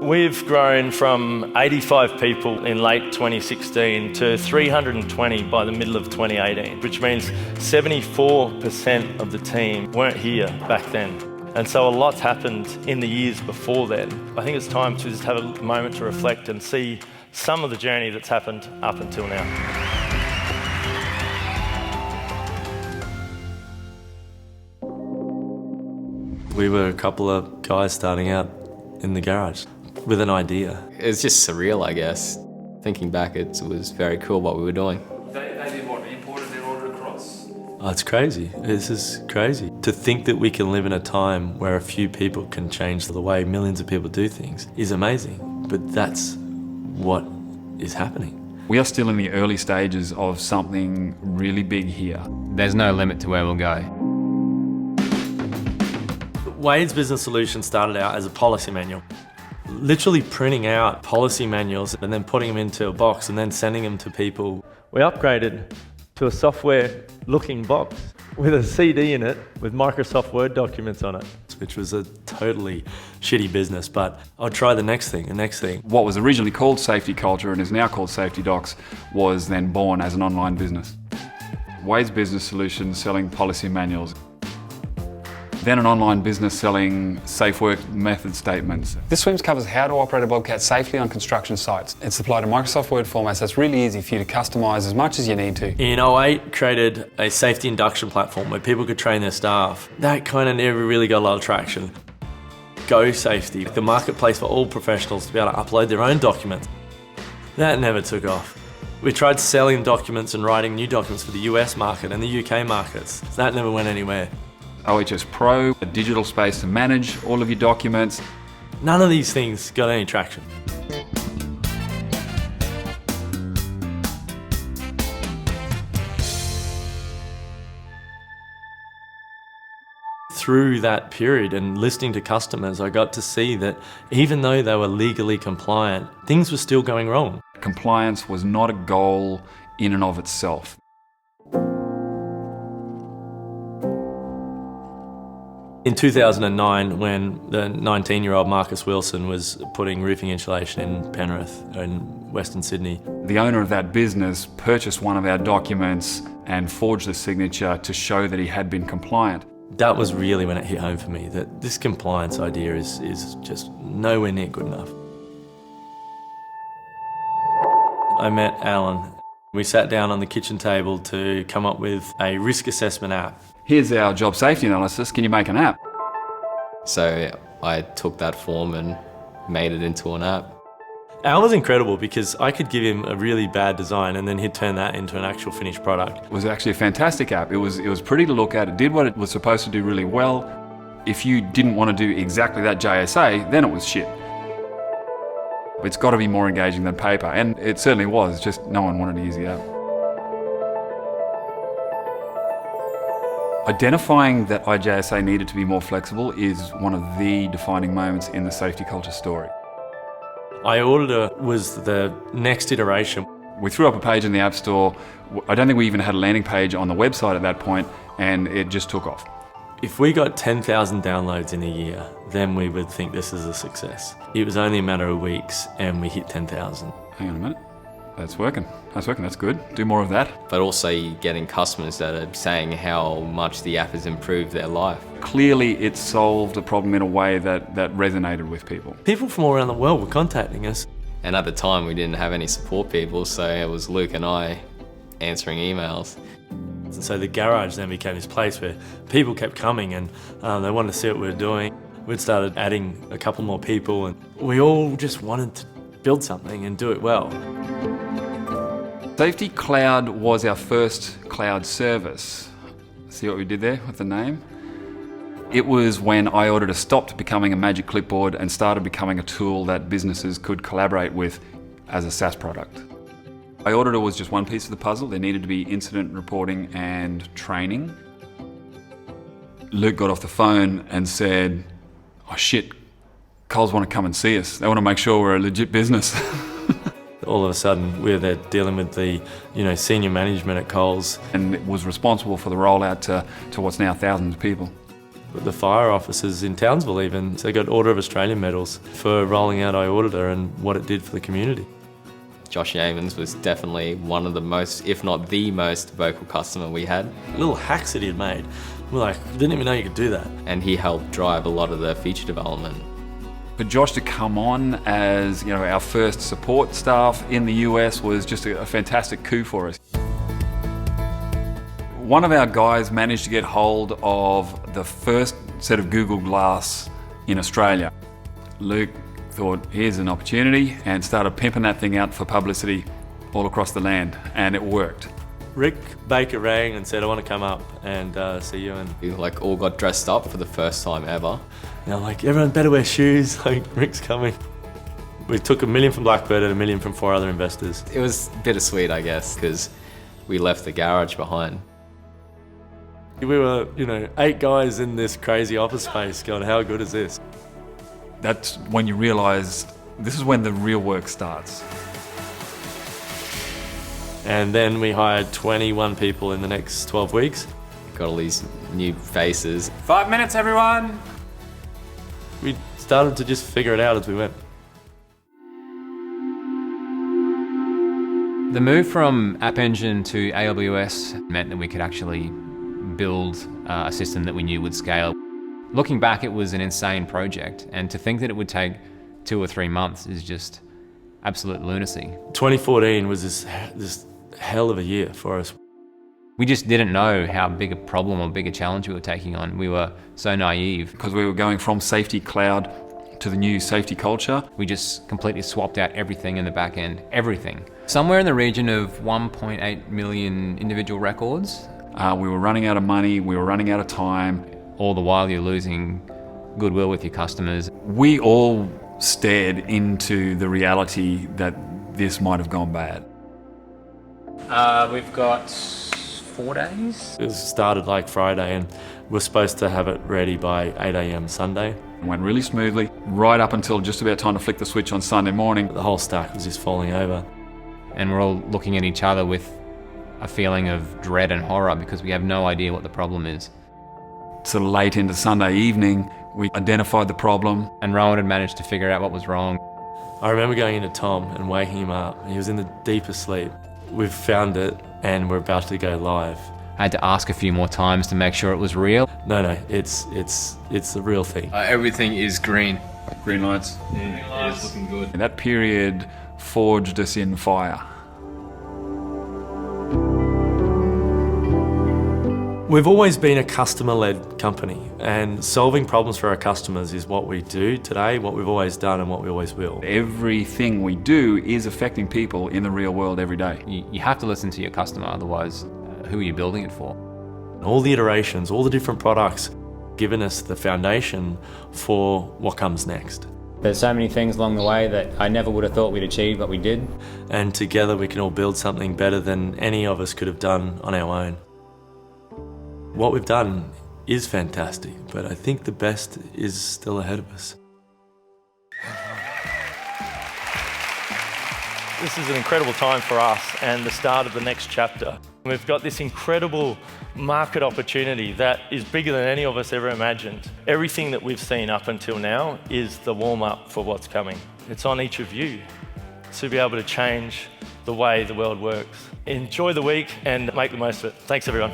We've grown from 85 people in late 2016 to 320 by the middle of 2018, which means 74% of the team weren't here back then. And so a lot's happened in the years before then. I think it's time to just have a moment to reflect and see some of the journey that's happened up until now. We were a couple of guys starting out in the garage with an idea. It's just surreal, I guess. Thinking back, it was very cool what we were doing. They did what? Imported their order across? Oh, it's crazy. This is crazy. To think that we can live in a time where a few people can change the way millions of people do things is amazing. But that's what is happening. We are still in the early stages of something really big here. There's no limit to where we'll go. Wade's Business Solution started out as a policy manual. Literally printing out policy manuals and then putting them into a box and then sending them to people. We upgraded to a software-looking box with a CD in it with Microsoft Word documents on it. Which was a totally shitty business, but I'll try the next thing. What was originally called SafetyCulture and is now called Safety Docs was then born as an online business. Wade's Business Solution selling policy manuals. Then an online business selling safe work method statements. This Swims covers how to operate a Bobcat safely on construction sites. It's supplied in Microsoft Word format, so it's really easy for you to customise as much as you need to. In 2008, created a safety induction platform where people could train their staff. That kind of never really got a lot of traction. Go Safety, the marketplace for all professionals to be able to upload their own documents. That never took off. We tried selling documents and writing new documents for the US market and the UK markets. That never went anywhere. OHS Pro, a digital space to manage all of your documents. None of these things got any traction. Through that period and listening to customers, I got to see that even though they were legally compliant, things were still going wrong. Compliance was not a goal in and of itself. In 2009, when the 19-year-old Marcus Wilson was putting roofing insulation in Penrith in Western Sydney, The owner of that business purchased one of our documents and forged the signature to show that he had been compliant. that was really when it hit home for me, that this compliance idea is just nowhere near good enough. I met Alan. We sat down on the kitchen table to come up with a risk assessment app. Here's our job safety analysis, can you make an app? So I took that form and made it into an app. Al was incredible because I could give him a really bad design and then he'd turn that into an actual finished product. It was actually a fantastic app. It was pretty to look at. It did what it was supposed to do really well. If you didn't want to do exactly that JSA, then it was shit. It's got to be more engaging than paper, and it certainly was, just no one wanted to use the app. Identifying that IJSA needed to be more flexible is one of the defining moments in the SafetyCulture story. iAuditor was the next iteration. We threw up a page in the App Store. I don't think we even had a landing page on the website at that point, and it just took off. If we got 10,000 downloads in a year, then we would think this is a success. It was only a matter of weeks and we hit 10,000. Hang on a minute. That's working. That's good. Do more of that. But also you're getting customers that are saying how much the app has improved their life. Clearly it solved a problem in a way that resonated with people. People from all around the world were contacting us. And at the time we didn't have any support people, so it was Luke and I answering emails. And so the garage then became this place where people kept coming and they wanted to see what we were doing. We'd started adding a couple more people and we all just wanted to build something and do it well. Safety Cloud was our first cloud service. See what we did there with the name? It was when iAuditor stopped becoming a magic clipboard and started becoming a tool that businesses could collaborate with as a SaaS product. iAuditor was just one piece of the puzzle. There needed to be incident reporting and training. Luke got off the phone and said, "Oh shit, Coles want to come and see us. They want to make sure we're a legit business." All of a sudden, we're there dealing with the senior management at Coles. And it was responsible for the rollout to what's now thousands of people. The fire officers in Townsville even, so they got Order of Australia medals for rolling out iAuditor and what it did for the community. Josh Yamins was definitely one of the most, if not the most, vocal customer we had. Little hacks that he'd made. We're like, didn't even know you could do that. And he helped drive a lot of the feature development. For Josh to come on as our first support staff in the US was just a fantastic coup for us. One of our guys managed to get hold of the first set of Google Glass in Australia. Luke thought, here's an opportunity, and started pimping that thing out for publicity all across the land, and it worked. Rick Baker rang and said, I want to come up and see you. And We all got dressed up for the first time ever. like, everyone better wear shoes, like Rick's coming. We took $1 million from Blackbird and $1 million from 4 other investors. It was bittersweet, I guess, because we left the garage behind. We were, 8 guys in this crazy office space going, how good is this? That's when you realise this is when the real work starts. And then we hired 21 people in the next 12 weeks. Got all these new faces. 5 minutes, everyone. We started to just figure it out as we went. The move from App Engine to AWS meant that we could actually build a system that we knew would scale. Looking back, it was an insane project, and to think that it would take 2 or 3 months is just absolute lunacy. 2014 was this hell of a year for us. We just didn't know how big a problem or big a challenge we were taking on. We were so naive. Because we were going from Safety Cloud to the new SafetyCulture. We just completely swapped out everything in the back end, everything. Somewhere in the region of 1.8 million individual records. We were running out of money, we were running out of time. All the while you're losing goodwill with your customers. We all stared into the reality that this might have gone bad. We've got 4 days. It started like Friday and we're supposed to have it ready by 8 a.m. Sunday. It went really smoothly, right up until just about time to flick the switch on Sunday morning. The whole stack was just falling over. And we're all looking at each other with a feeling of dread and horror because we have no idea what the problem is. Sort of late into Sunday evening, we identified the problem. And Rowan had managed to figure out what was wrong. I remember going into Tom and waking him up. He was in the deepest sleep. We've found it and we're about to go live. I had to ask a few more times to make sure it was real. No, it's the real thing. Everything is green. Green lights. Yeah, it's looking good. And that period forged us in fire. We've always been a customer-led company, and solving problems for our customers is what we do today, what we've always done and what we always will. Everything we do is affecting people in the real world every day. You have to listen to your customer, otherwise who are you building it for? All the iterations, all the different products, given us the foundation for what comes next. There's so many things along the way that I never would have thought we'd achieve, but we did. And together we can all build something better than any of us could have done on our own. What we've done is fantastic, but I think the best is still ahead of us. This is an incredible time for us and the start of the next chapter. We've got this incredible market opportunity that is bigger than any of us ever imagined. Everything that we've seen up until now is the warm-up for what's coming. It's on each of you to be able to change the way the world works. Enjoy the week and make the most of it. Thanks, everyone.